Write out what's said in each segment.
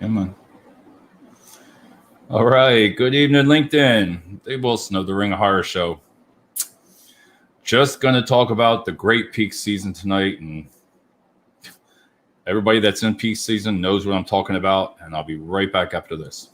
Come on. All right. Good evening, LinkedIn. Dave Wilson of the Ring of Horror Show. Just going to talk about the great peak season tonight. And everybody that's in peak season knows what I'm talking about. And I'll be right back after this.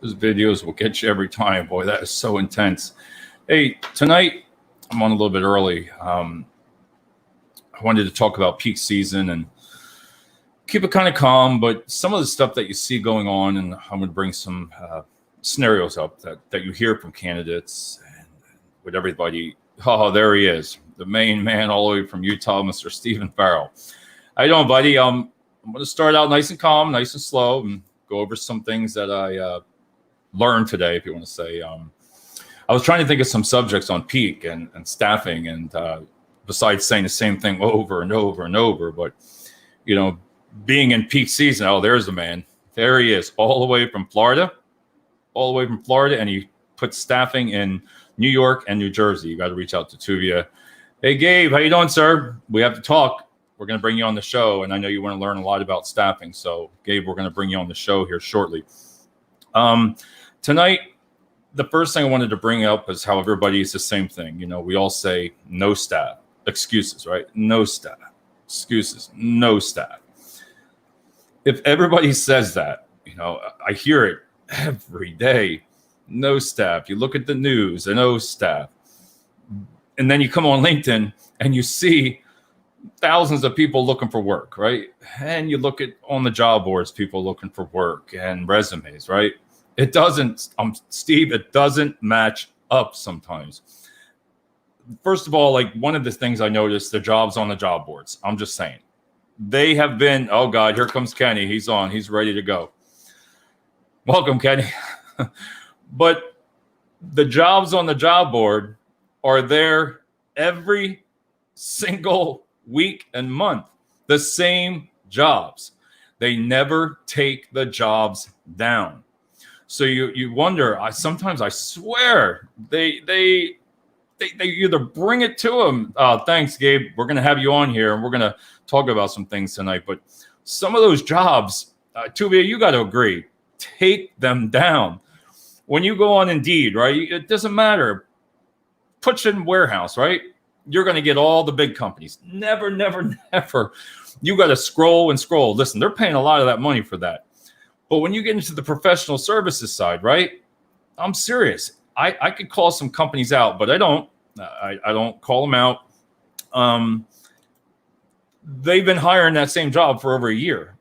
Those videos will get you every time. Boy, that is so intense. Hey, tonight I'm on a little bit early. I wanted to talk about peak season and keep it kind of calm, but some of the stuff that you see going on, and I'm going to bring some scenarios up that you hear from candidates and with everybody. Oh, there he is, the main man all the way from Utah, Mr. Stephen Farrell. How you doing, buddy? I'm going to start out nice and calm, nice and slow, and go over some things that I learned today, if you want to say. I was trying to think of some subjects on peak and staffing, and besides saying the same thing over and over and over, but you know, being in peak season, oh, there's the man. There he is, all the way from Florida, and he puts staffing in New York and New Jersey. You got to reach out to two of you. Hey, Gabe, how you doing, sir? We have to talk. We're going to bring you on the show, and I know you want to learn a lot about staffing. So, Gabe, we're going to bring you on the show here shortly. Tonight, the first thing I wanted to bring up is how everybody is the same thing. You know, we all say no staff, excuses, right? No staff, excuses, no staff. If everybody says that, you know, I hear it every day. No staff. You look at the news, and no staff. And then you come on LinkedIn and you see thousands of people looking for work, right? And you look at on the job boards, people looking for work and resumes, right? It doesn't, Steve, it doesn't match up sometimes. First of all, like one of the things I noticed, the jobs on the job boards, I'm just saying, they have been, oh God, here comes Kenny. He's on, he's ready to go. Welcome, Kenny. But the jobs on the job board are there every single week and month. The same jobs. They never take the jobs down. So you wonder. Sometimes I swear they either bring it to them. Thanks, Gabe. We're gonna have you on here, and we're gonna talk about some things tonight. But some of those jobs, Tuvia, you got to agree, take them down. When you go on Indeed, right? It doesn't matter. Put you in warehouse, right? You're going to get all the big companies. Never. You got to scroll and scroll. Listen, they're paying a lot of that money for that. But when you get into the professional services side, right? I'm serious. I could call some companies out, but I don't. I don't call them out. They've been hiring that same job for over a year.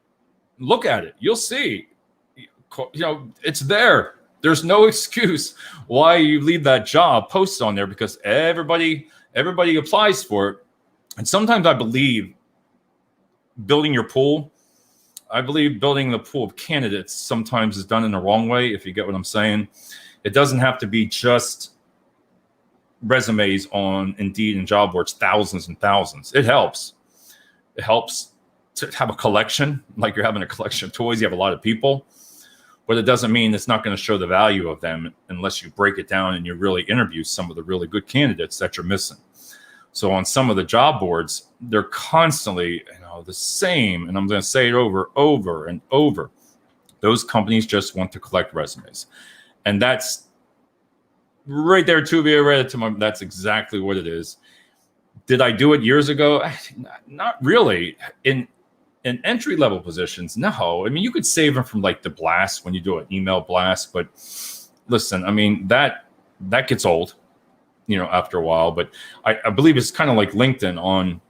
Look at it. You'll see. You know, it's there. There's no excuse why you leave that job posted on there, because everybody applies for it. And sometimes I believe building your pool, I believe building the pool of candidates sometimes is done in the wrong way, if you get what I'm saying. It doesn't have to be just resumes on Indeed and job boards, thousands and thousands. It helps. It helps to have a collection, like you're having a collection of toys. You have a lot of people. But it doesn't mean it's not going to show the value of them unless you break it down and you really interview some of the really good candidates that you're missing. So on some of the job boards, they're constantly, the same. And I'm going to say it over and over. Those companies just want to collect resumes. And that's right there, Tuvia, right to my, that's exactly what it is. Did I do it years ago? Not really. In entry-level positions, no. I mean, you could save them from like the blast when you do an email blast, but listen, I mean, that gets old, after a while. But I believe it's kind of like LinkedIn on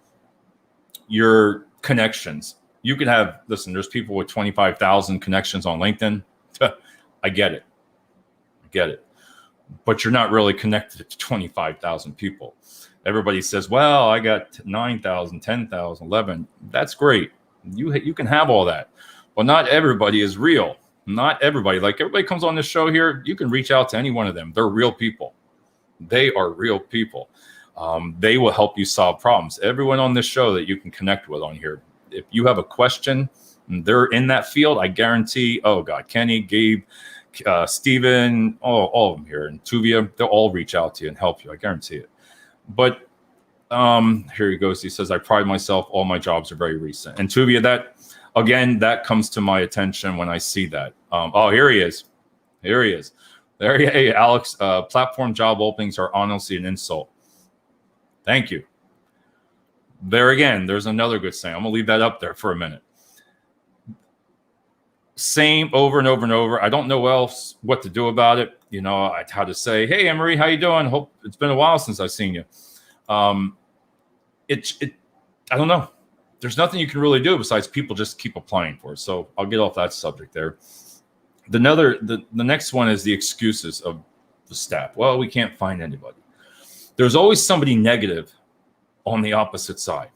your connections. You could have, listen, there's people with 25,000 connections on LinkedIn. I get it. But you're not really connected to 25,000 people. Everybody says, well, I got 9,000, 10,000, 11. That's great. You can have all that. But not everybody is real. Not everybody. Like everybody comes on this show here, you can reach out to any one of them. They're real people. They are real people. They will help you solve problems. Everyone on this show that you can connect with on here, if you have a question and they're in that field, I guarantee, oh God, Kenny, Gabe, Steven, all of them here, and Tuvia, they'll all reach out to you and help you. I guarantee it. But here he goes. He says, I pride myself. All my jobs are very recent. And Tuvia, that comes to my attention when I see that. Oh, here he is. Here he is. There he is. Hey, Alex, platform job openings are honestly an insult. Thank you. There again, there's another good saying. I'm going to leave that up there for a minute. Same over and over and over. I don't know else what to do about it. You know, how to say, hey, Emery, how you doing? Hope it's been a while since I've seen you. I don't know. There's nothing you can really do besides people just keep applying for it. So I'll get off that subject there. The next one is the excuses of the staff. Well, we can't find anybody. There's always somebody negative on the opposite side.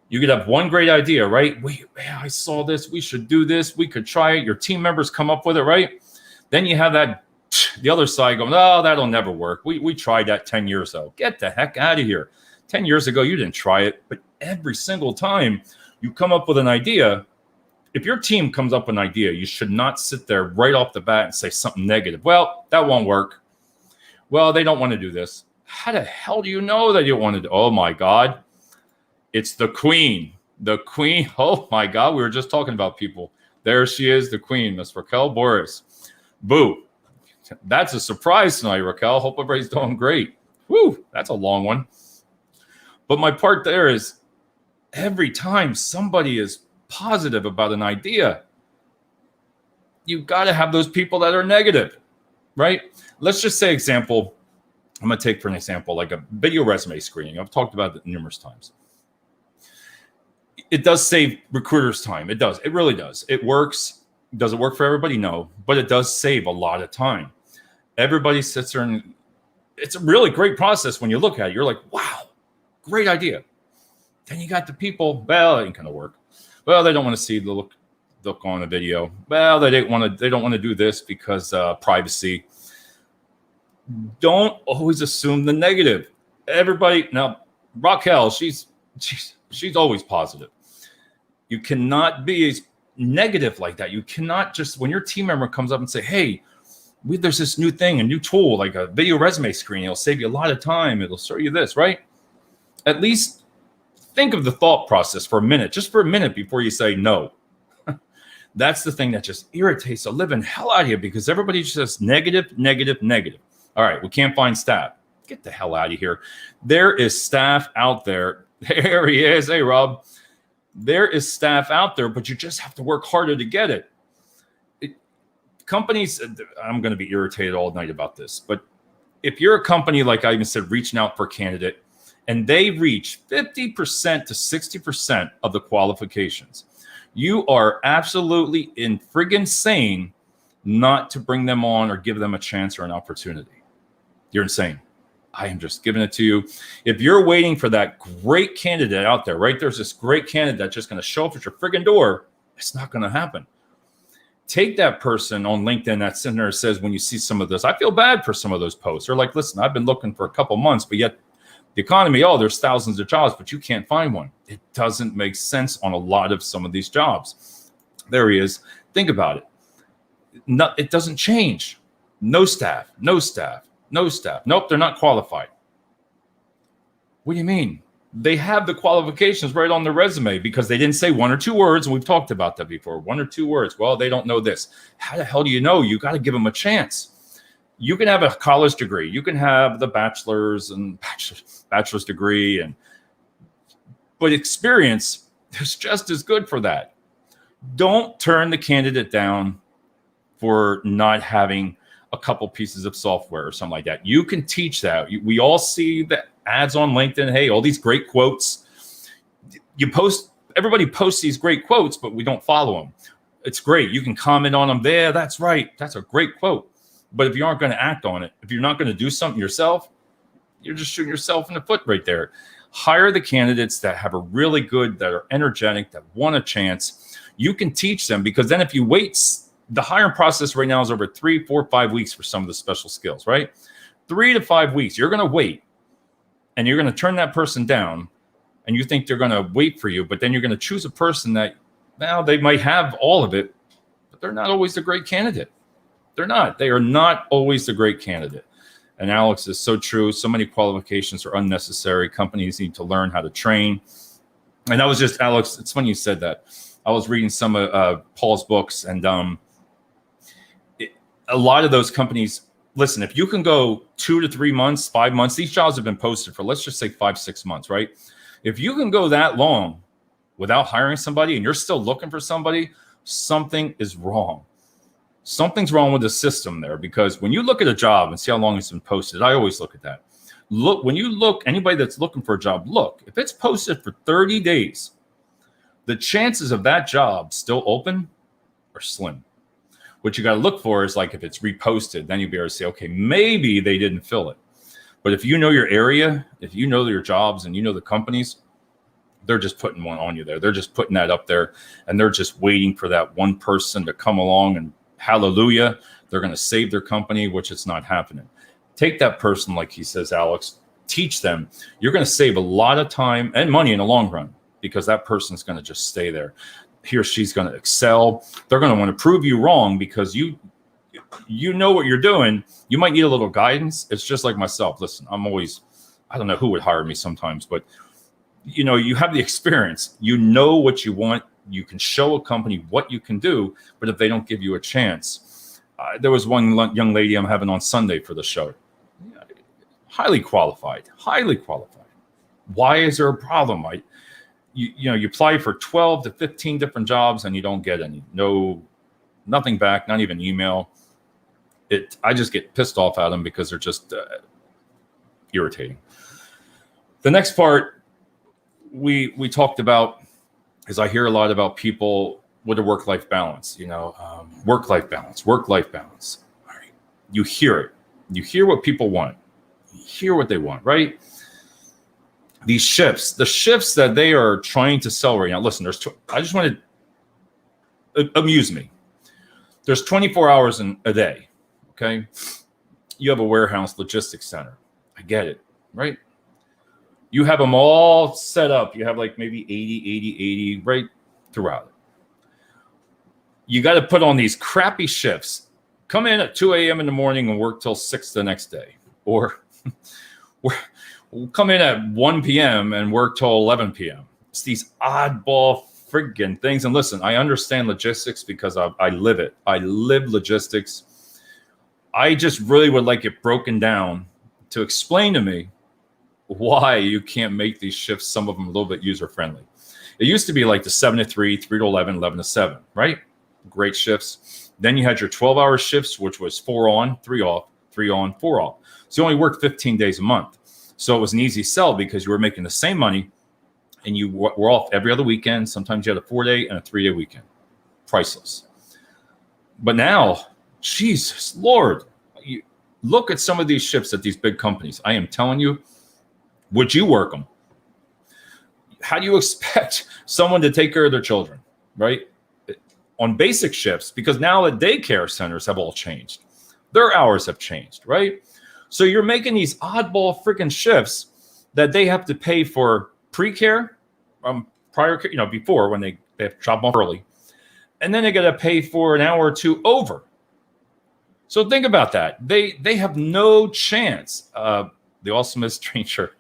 You could have one great idea, right? I saw this. We should do this. We could try it. Your team members come up with it, right? Then you have the other side going, oh, that'll never work. We tried that 10 years ago. Get the heck out of here. 10 years ago, you didn't try it. But every single time you come up with an idea, if your team comes up with an idea, you should not sit there right off the bat and say something negative. Well, that won't work. Well, they don't want to do this. How the hell do you know that you don't want to do? Oh, my God. It's the queen. The queen. Oh, my God. We were just talking about people. There she is, the queen, Miss Raquel Boris. Boo. That's a surprise tonight, Raquel. Hope everybody's doing great. Woo, that's a long one. But my part there is every time somebody is positive about an idea, you've got to have those people that are negative, right? Let's just say example. I'm going to take for an example, like a video resume screening. I've talked about it numerous times. It does save recruiters time. It does. It really does. It works. Does it work for everybody? No, but it does save a lot of time. Everybody sits there and it's a really great process when you look at it. You're like, wow, great idea. Then you got the people, well, it ain't gonna work. Well, they don't want to see the look on the video. Well, they don't want to do this because privacy. Don't always assume the negative. Everybody now, Raquel, she's always positive. You cannot be negative like that. You cannot just, when your team member comes up and say, hey, there's this new thing, a new tool, like a video resume screen. It'll save you a lot of time. It'll show you this, right? At least think of the thought process for a minute, just for a minute before you say no. That's the thing that just irritates the living hell out of you because everybody just says negative, negative, negative. All right, we can't find staff. Get the hell out of here. There is staff out there. There he is. Hey, Rob. There is staff out there, but you just have to work harder to get it. Companies, I'm going to be irritated all night about this, but if you're a company, like I even said, reaching out for a candidate, and they reach 50% to 60% of the qualifications, you are absolutely friggin' insane not to bring them on or give them a chance or an opportunity. You're insane. I am just giving it to you. If you're waiting for that great candidate out there, right? There's this great candidate that's just going to show up at your friggin' door. It's not going to happen. Take that person on LinkedIn that's in there and says, when you see some of this, I feel bad for some of those posts. They're like, listen, I've been looking for a couple months, but yet the economy, there's thousands of jobs, but you can't find one. It doesn't make sense on a lot of some of these jobs. There he is. Think about it. No, it doesn't change. No staff, no staff. No staff. Nope, they're not qualified. What do you mean? They have the qualifications right on their resume because they didn't say one or two words, and we've talked about that before. One or two words. Well, they don't know this. How the hell do you know? You got to give them a chance. You can have a college degree. You can have the bachelor's degree, but experience is just as good for that. Don't turn the candidate down for not having a couple pieces of software or something like that. You can teach that. We all see the ads on LinkedIn. Hey, all these great quotes. Everybody posts these great quotes, but we don't follow them. It's great. You can comment on them there. That's right. That's a great quote. But if you aren't going to act on it, if you're not going to do something yourself, you're just shooting yourself in the foot right there. Hire the candidates that have a really good, that are energetic, that want a chance. You can teach them, because then if you wait, the hiring process right now is over 3, 4, 5 weeks for some of the special skills, right? 3 to 5 weeks. You're going to wait, and you're going to turn that person down, and you think they're going to wait for you, but then you're going to choose a person that, now they might have all of it, but they're not always the great candidate. They're not. They are not always the great candidate. And Alex is so true. So many qualifications are unnecessary. Companies need to learn how to train. And that was just, Alex, it's funny you said that. I was reading some of Paul's books, and a lot of those companies, listen, if you can go 2 to 3 months, 5 months, these jobs have been posted for, let's just say 5, 6 months, right? If you can go that long without hiring somebody and you're still looking for somebody, something is wrong. Something's wrong with the system there, because when you look at a job and see how long it's been posted, I always look at that. Look, when you look, anybody that's looking for a job, look, if it's posted for 30 days, the chances of that job still open are slim. What you got to look for is, like, if it's reposted, then you'll be able to say, okay, maybe they didn't fill it. But if you know your area, if you know your jobs and you know the companies, they're just putting one on you there. They're just putting that up there, and they're just waiting for that one person to come along and hallelujah, they're going to save their company, which it's not happening. Take that person, like he says, Alex, teach them. You're going to save a lot of time and money in the long run, because that person's going to just stay there. He or she's going to excel. They're going to want to prove you wrong, because you know what you're doing. You might need a little guidance. It's just like myself. Listen, I don't know who would hire me sometimes, but you have the experience. You know what you want. You can show a company what you can do, but if they don't give you a chance, there was one young lady I'm having on Sunday for the show. Highly qualified. Why is there a problem? You apply for 12 to 15 different jobs and you don't get any. Nothing back, not even email. I just get pissed off at them because they're just irritating. The next part we talked about is, I hear a lot about people with a work-life balance, work-life balance. All right. You hear it. You hear what people want. You hear what they want, right? These shifts, the shifts that they are trying to sell right now. Listen, I just want to amuse me. There's 24 hours in a day, okay? You have a warehouse logistics center. I get it, right? You have them all set up. You have like maybe 80 right throughout it. You got to put on these crappy shifts. Come in at 2 a.m. in the morning and work till 6 the next day. Or come in at 1 p.m. and work till 11 p.m. It's these oddball friggin' things. And listen, I understand logistics because I live it. I live logistics. I just really would like it broken down to explain to me why you can't make these shifts, some of them a little bit user-friendly. It used to be like the 7 to 3, 3 to 11, 11 to 7, right? Great shifts. Then you had your 12-hour shifts, which was 4 on, 3 off, 3 on, 4 off. So you only worked 15 days a month. So it was an easy sell because you were making the same money and you were off every other weekend. Sometimes you had a 4-day and a 3-day weekend. Priceless. But now, Jesus, Lord, you look at some of these shifts at these big companies. I am telling you, would you work them? How do you expect someone to take care of their children, right? On basic shifts, because now the daycare centers have all changed. Their hours have changed, right? So you're making these oddball freaking shifts that they have to pay for pre-care, prior care, before when they have to drop them off early. And then they got to pay for an hour or two over. So think about that. They have no chance. The awesomest stranger,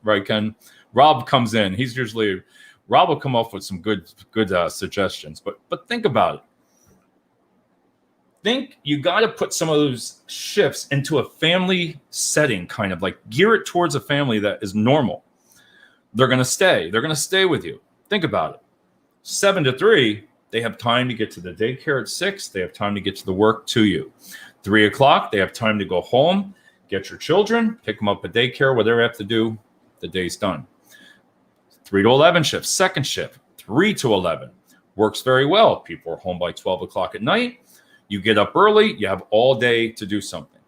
right, Ken? Rob comes in. Rob will come up with some good suggestions. But think about it. Think you got to put some of those shifts into a family setting, kind of like gear it towards a family that is normal. They're going to stay. They're going to stay with you. Think about it. 7 to 3, they have time to get to the daycare at 6. They have time to get to the work to you. 3 o'clock, they have time to go home, get your children, pick them up at daycare, whatever they have to do, the day's done. 3 to 11 shift, second shift, 3 to 11. Works very well. People are home by 12 o'clock at night. You get up early, you have all day to do something.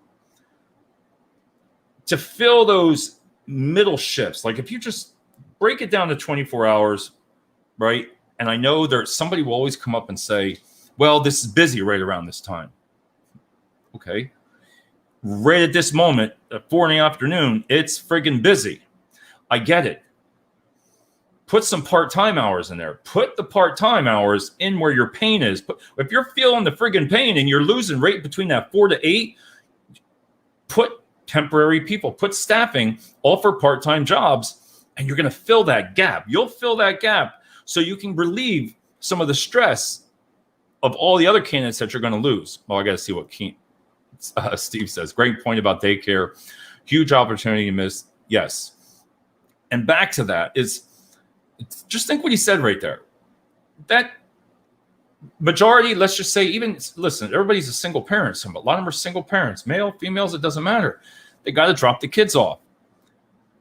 To fill those middle shifts, like if you just break it down to 24 hours, right? And I know there's somebody will always come up and say, well, this is busy right around this time. Okay. Right at this moment, at 4 in the afternoon, it's friggin' busy. I get it. Put some part-time hours in there. Put the part-time hours in where your pain is. If you're feeling the friggin' pain and you're losing rate between that 4 to 8, put temporary people, put staffing, offer part-time jobs, and you're going to fill that gap. You'll fill that gap so you can relieve some of the stress of all the other candidates that you're going to lose. Well, I got to see what Steve says. Great point about daycare. Huge opportunity you missed. Yes. And back to that is, just think what he said right there. That majority, let's just say, even listen, everybody's a single parent. A lot of them are single parents, male, females, it doesn't matter. They got to drop the kids off.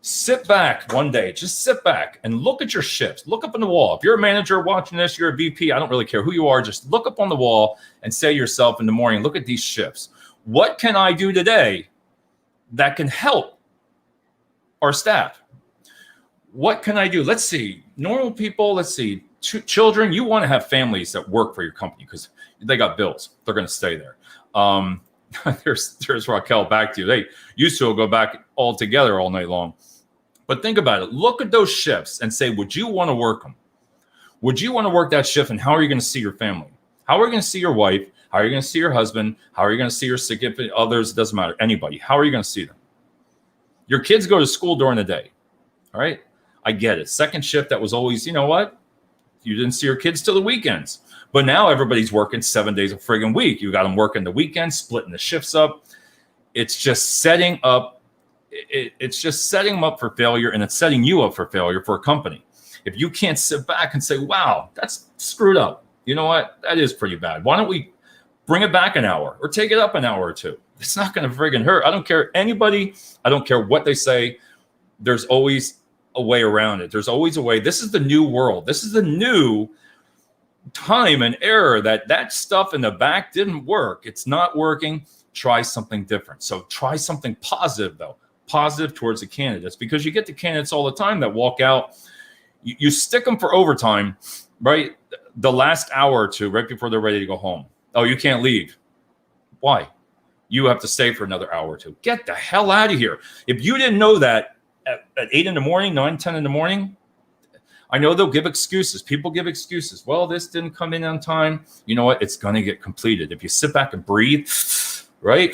Sit back one day, just sit back and look at your shifts. Look up on the wall. If you're a manager watching this, you're a VP, I don't really care who you are. Just look up on the wall and say to yourself in the morning, look at these shifts. What can I do today that can help our staff? What can I do? Let's see. Normal people, let's see. Children, you want to have families that work for your company because they got bills. They're going to stay there. There's Raquel back to you. They used to go back all together all night long. But think about it. Look at those shifts and say, would you want to work them? Would you want to work that shift? And how are you going to see your family? How are you going to see your wife? How are you going to see your husband? How are you going to see your significant others? It doesn't matter. Anybody. How are you going to see them? Your kids go to school during the day. All right. I get it. Second shift, that was always, you know what? You didn't see your kids till the weekends. But now everybody's working 7 days a friggin' week. You got them working the weekends, splitting the shifts up. It's just setting up. It's just setting them up for failure, and it's setting you up for failure for a company. If you can't sit back and say, wow, that's screwed up. You know what? That is pretty bad. Why don't we bring it back an hour or take it up an hour or two? It's not going to friggin' hurt. I don't care anybody. I don't care what they say. There's always a way around it. There's always a way. This is the new world. This is the new time and era that stuff in the back didn't work. It's not working. Try something different. So try something positive, though. Positive towards the candidates, because you get the candidates all the time that walk out. You stick them for overtime, right? The last hour or two, right before they're ready to go home. Oh, you can't leave. Why? You have to stay for another hour or two. Get the hell out of here. If you didn't know that, at 8 in the morning, 9, 10 in the morning, I know they'll give excuses. People give excuses. Well, this didn't come in on time. You know what? It's going to get completed. If you sit back and breathe, right,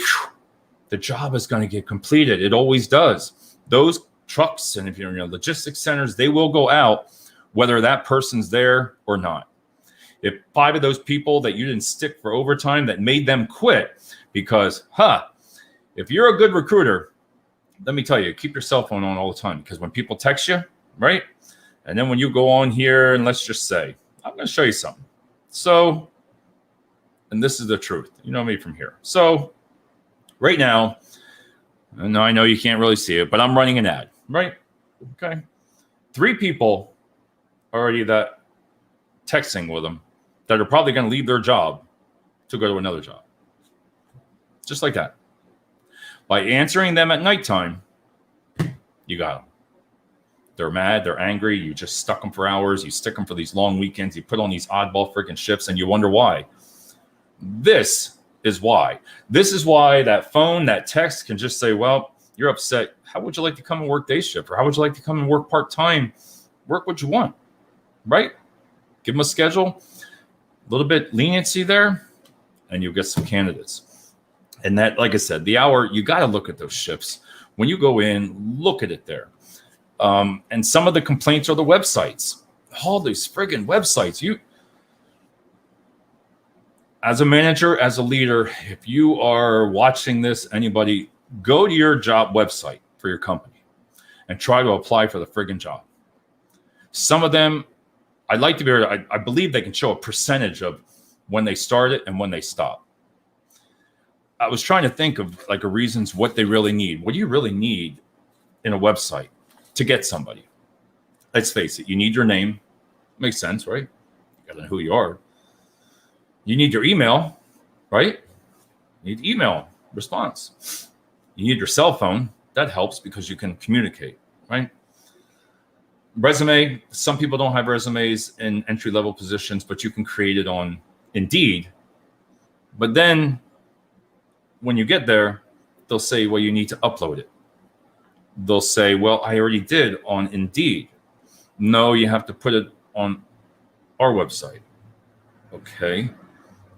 the job is going to get completed. It always does. Those trucks and if you're in logistics centers, they will go out whether that person's there or not. If 5 of those people that you didn't stick for overtime that made them quit because, if you're a good recruiter, let me tell you, keep your cell phone on all the time, because when people text you, right? And then when you go on here and let's just say, I'm going to show you something. So, and this is the truth. You know me from here. So right now, and I know you can't really see it, but I'm running an ad, right? Okay. 3 people already that texting with them that are probably going to leave their job to go to another job. Just like that. By answering them at nighttime, you got them. They're mad. They're angry. You just stuck them for hours. You stick them for these long weekends. You put on these oddball freaking shifts, and you wonder why. This is why. This is why that phone, that text can just say, well, you're upset. How would you like to come and work day shift? Or how would you like to come and work part-time? Work what you want, right? Give them a schedule, a little bit leniency there, and you'll get some candidates. And that, like I said, the hour, you got to look at those shifts. When you go in, look at it there. And some of the complaints are the websites. All these friggin' websites. You, as a manager, as a leader, if you are watching this, anybody, go to your job website for your company and try to apply for the friggin' job. Some of them, I'd like to be able to, I believe they can show a percentage of when they started and when they stop. I was trying to think of like a reasons what they really need. What do you really need in a website to get somebody? Let's face it. You need your name. Makes sense, right? You got to know who you are. You need your email, right? You need email response. You need your cell phone. That helps because you can communicate. right? Resume, some people don't have resumes in entry-level positions, but you can create it on Indeed. But then when you get there, they'll say, well, you need to upload it. They'll say, well, I already did on Indeed. No, you have to put it on our website. Okay,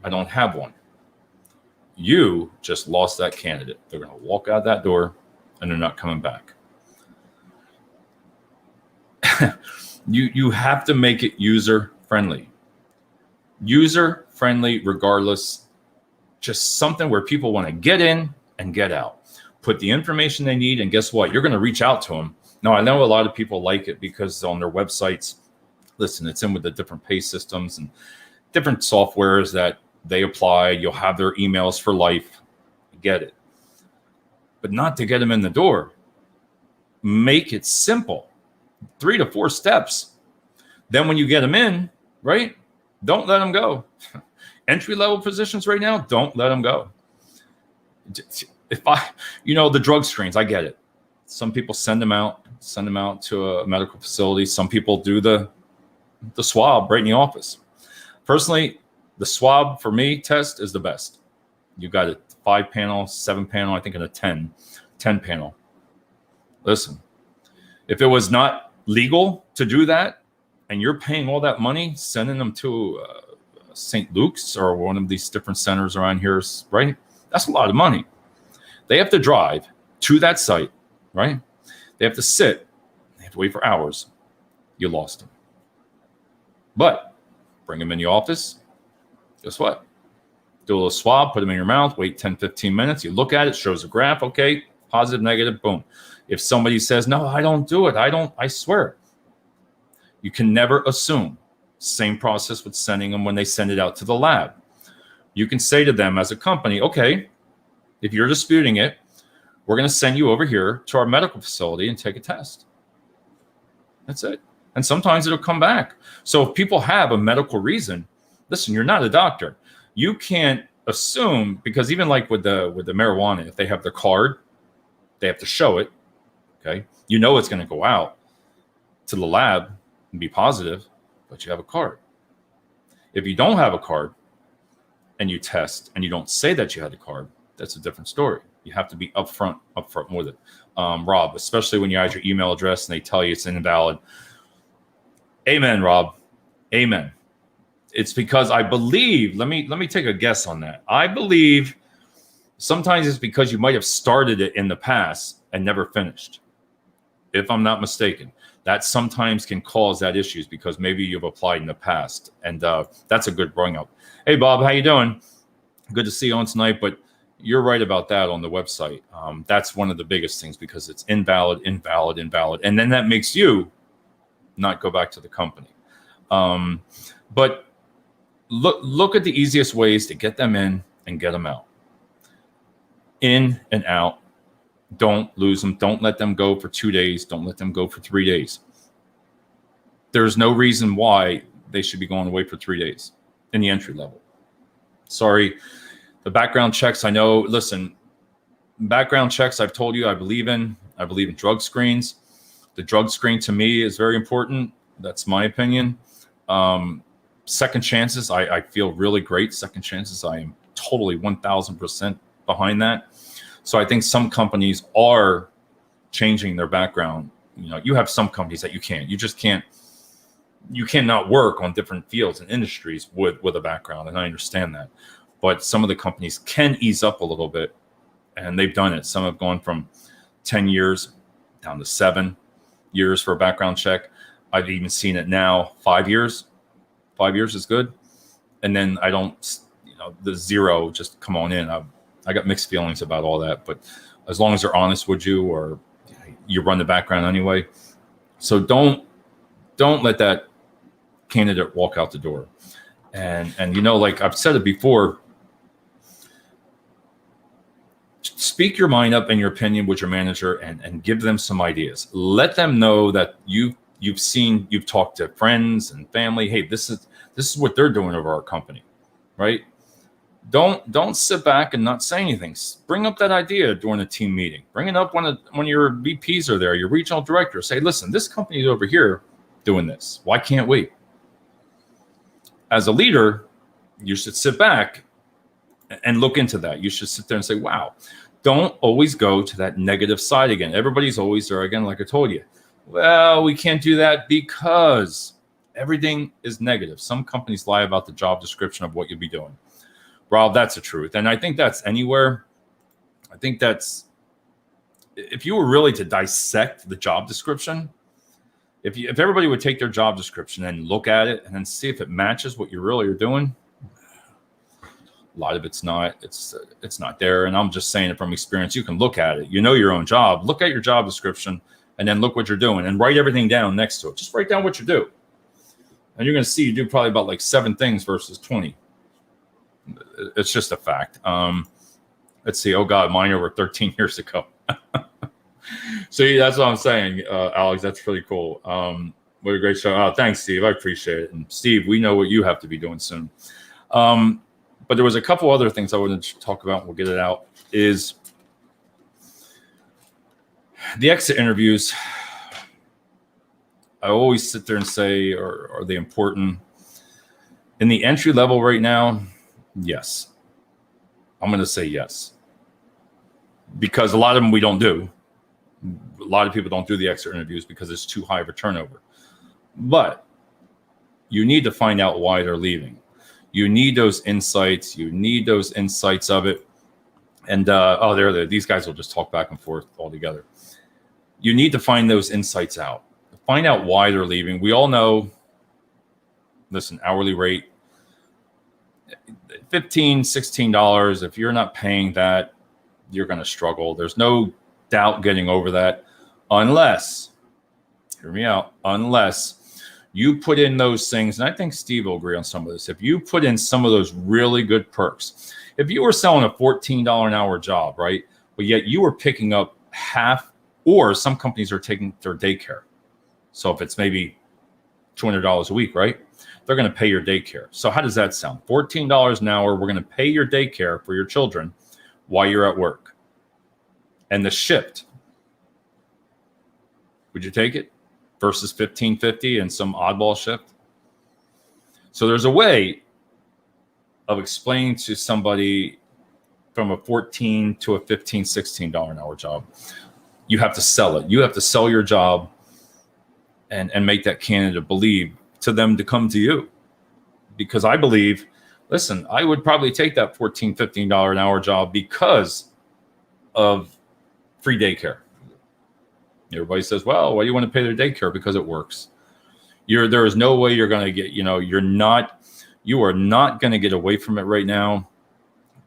I don't have one. You just lost that candidate. They're going to walk out that door and they're not coming back. You have to make it user friendly. User friendly regardless. Just something where people want to get in and get out. Put the information they need, and guess what? You're going to reach out to them. Now, I know a lot of people like it because on their websites, listen, it's in with the different pay systems and different softwares that they apply. You'll have their emails for life. I get it. But not to get them in the door. Make it simple. 3 to 4 steps. Then when you get them in, right? Don't let them go. Entry-level positions right now, don't let them go. The drug screens, I get it. Some people send them out to a medical facility. Some people do the swab right in the office. Personally, the swab for me test is the best. You got a 5-panel, 7-panel, I think, and a 10-panel. Listen, if it was not legal to do that, and you're paying all that money, sending them to St. Luke's or one of these different centers around here, right? That's a lot of money. They have to drive to that site, right? They have to sit. They have to wait for hours. You lost them. But bring them in the office. Guess what? Do a little swab, put them in your mouth, wait 10, 15 minutes. You look at it, shows a graph. Okay, positive, negative, boom. If somebody says, no, I don't do it. I swear. You can never assume. Same process with sending them when they send it out to the lab. You can say to them as a company, okay, if you're disputing it, we're going to send you over here to our medical facility and take a test. That's it. And sometimes it'll come back. So if people have a medical reason, listen, you're not a doctor. You can't assume, because even like with the marijuana, if they have their card, they have to show it. Okay. You know it's going to go out to the lab and be positive, but you have a card. If you don't have a card and you test and you don't say that you had a card, that's a different story. You have to be upfront with it. Rob, especially when you add your email address and they tell you it's invalid. Amen, Rob. Amen. It's because I believe, let me take a guess on that. I believe sometimes it's because you might have started it in the past and never finished. If I'm not mistaken, that sometimes can cause that issues because maybe you've applied in the past. And that's a good bring up. Hey, Bob, how you doing? Good to see you on tonight. But you're right about that on the website. That's one of the biggest things because it's invalid. And then that makes you not go back to the company. But look at the easiest ways to get them in and get them out. In and out. Don't lose them. Don't let them go for 2 days. Don't let them go for 3 days. There's no reason why they should be going away for 3 days in the entry level. Sorry. The background checks, I know, listen, background checks, I've told you, I believe in drug screens. The drug screen to me is very important. That's my opinion. Second chances, I feel really great. Second chances, I am totally 1000% behind that. So I think some companies are changing their background. You know, you have some companies that you cannot work on different fields and industries with a background. And I understand that. But some of the companies can ease up a little bit, and they've done it. Some have gone from 10 years down to 7 years for a background check. I've even seen it now, 5 years. 5 years is good. And then I don't, the 0, just come on in. I got mixed feelings about all that. But as long as they're honest with you, or you run the background anyway. So don't let that candidate walk out the door. And like I've said it before, speak your mind up and your opinion with your manager and give them some ideas. Let them know that you've talked to friends and family. Hey, this is what they're doing over our company, right? Don't sit back and not say anything. Bring up that idea during a team meeting. Bring it up when your VPs are there, your regional director. Say, listen, this company's over here doing this. Why can't we? As a leader, you should sit back and look into that. You should sit there and say, wow. Don't always go to that negative side again. Everybody's always there again, like I told you. Well, we can't do that because everything is negative. Some companies lie about the job description of what you'll be doing. Rob, that's the truth. And I think that's anywhere. I think that's, if you were really to dissect the job description, if everybody would take their job description and look at it and then see if it matches what you really are doing, a lot of it's not there. And I'm just saying it from experience. You can look at it. You know your own job. Look at your job description and then look what you're doing and write everything down next to it. Just write down what you do. And you're going to see you do probably about like 7 things versus 20. It's just a fact. Let's see. Oh, God, mine over 13 years ago. See, that's what I'm saying, Alex. That's pretty cool. What a great show. Oh, thanks, Steve. I appreciate it. And Steve, we know what you have to be doing soon. But there was a couple other things I wanted to talk about. We'll get it out. Is the exit interviews. I always sit there and say, are they important? In the entry level right now, yes. I'm going to say yes. Because a lot of them we don't do. A lot of people don't do the exit interviews because it's too high of a turnover. But you need to find out why they're leaving. You need those insights. You need those insights of it. And, there. These guys will just talk back and forth all together. You need to find those insights out. Find out why they're leaving. We all know, listen, hourly rate, $15, $16. If you're not paying that, you're going to struggle. There's no doubt getting over that unless, hear me out, unless you put in those things, and I think Steve will agree on some of this. If you put in some of those really good perks, if you were selling a $14 an hour job, right, but yet you were picking up half, or some companies are taking their daycare. So if it's maybe $200 a week, right, they're going to pay your daycare. So how does that sound? $14 an hour, we're going to pay your daycare for your children while you're at work. And the shift, would you take it? Versus $15.50 and some oddball shift. So there's a way of explaining to somebody from a $14 to a $15, $16 an hour job. You have to sell it. You have to sell your job and make that candidate believe to them to come to you. Because I believe, listen, I would probably take that $14, $15 an hour job because of free daycare. Everybody says, well, why do you want to pay their daycare? Because it works. There is no way you're going to get, you are not going to get away from it right now.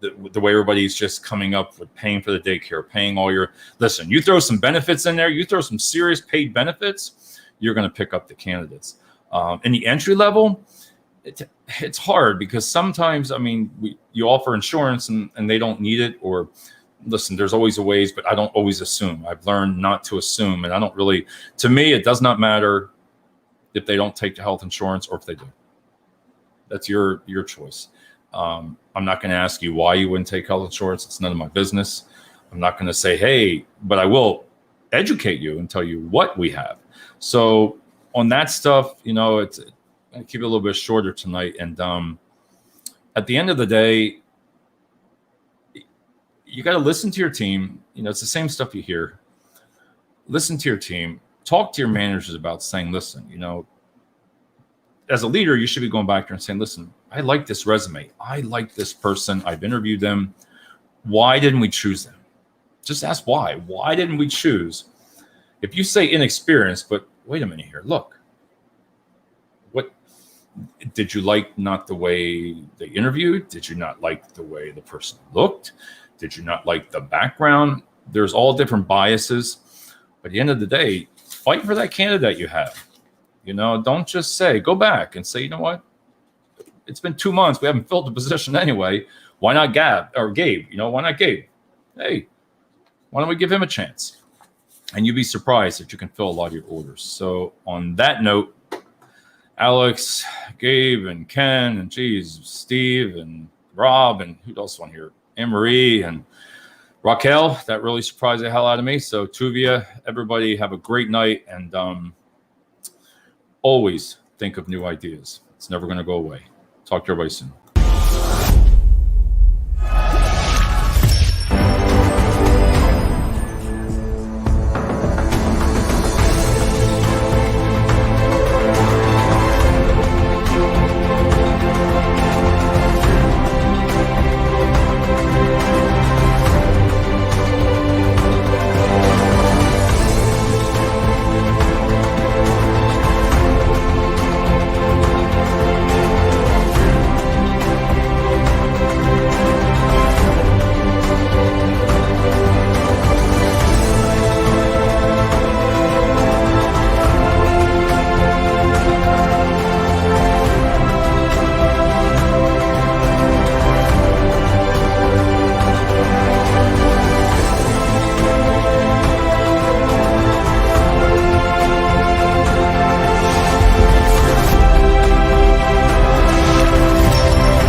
The way everybody's just coming up with paying for the daycare, paying all your, listen, you throw some benefits in there, you throw some serious paid benefits, you're going to pick up the candidates. In the entry level, it's hard because sometimes, you offer insurance and they don't need it, or listen, there's always a ways, but I don't always assume. I've learned not to assume, and I don't really, to me, it does not matter if they don't take the health insurance or if they do. That's your choice. I'm not going to ask you why you wouldn't take health insurance. It's none of my business. I'm not going to say, hey, but I will educate you and tell you what we have. So on that stuff, it's, I keep it a little bit shorter tonight. And at the end of the day, you got to listen to your team. It's the same stuff you hear. Listen to your team. Talk to your managers about saying, listen, as a leader, you should be going back there and saying, listen, I like this resume. I like this person. I've interviewed them. Why didn't we choose them? Just ask why. Why didn't we choose? If you say inexperienced, but wait a minute here, look. What did you like? Not the way they interviewed? Did you not like the way the person looked? Did you not like the background? There's all different biases. But at the end of the day, fight for that candidate you have. Don't just say, go back and say, you know what? It's been 2 months. We haven't filled the position anyway. Why not Gabe? Why not Gabe? Hey, why don't we give him a chance? And you'd be surprised that you can fill a lot of your orders. So on that note, Alex, Gabe, and Ken, and Steve, and Rob, and who else on here? Anne-Marie and Raquel. That really surprised the hell out of me. So Tuvia, everybody have a great night, and always think of new ideas. It's never going to go away. Talk to everybody soon.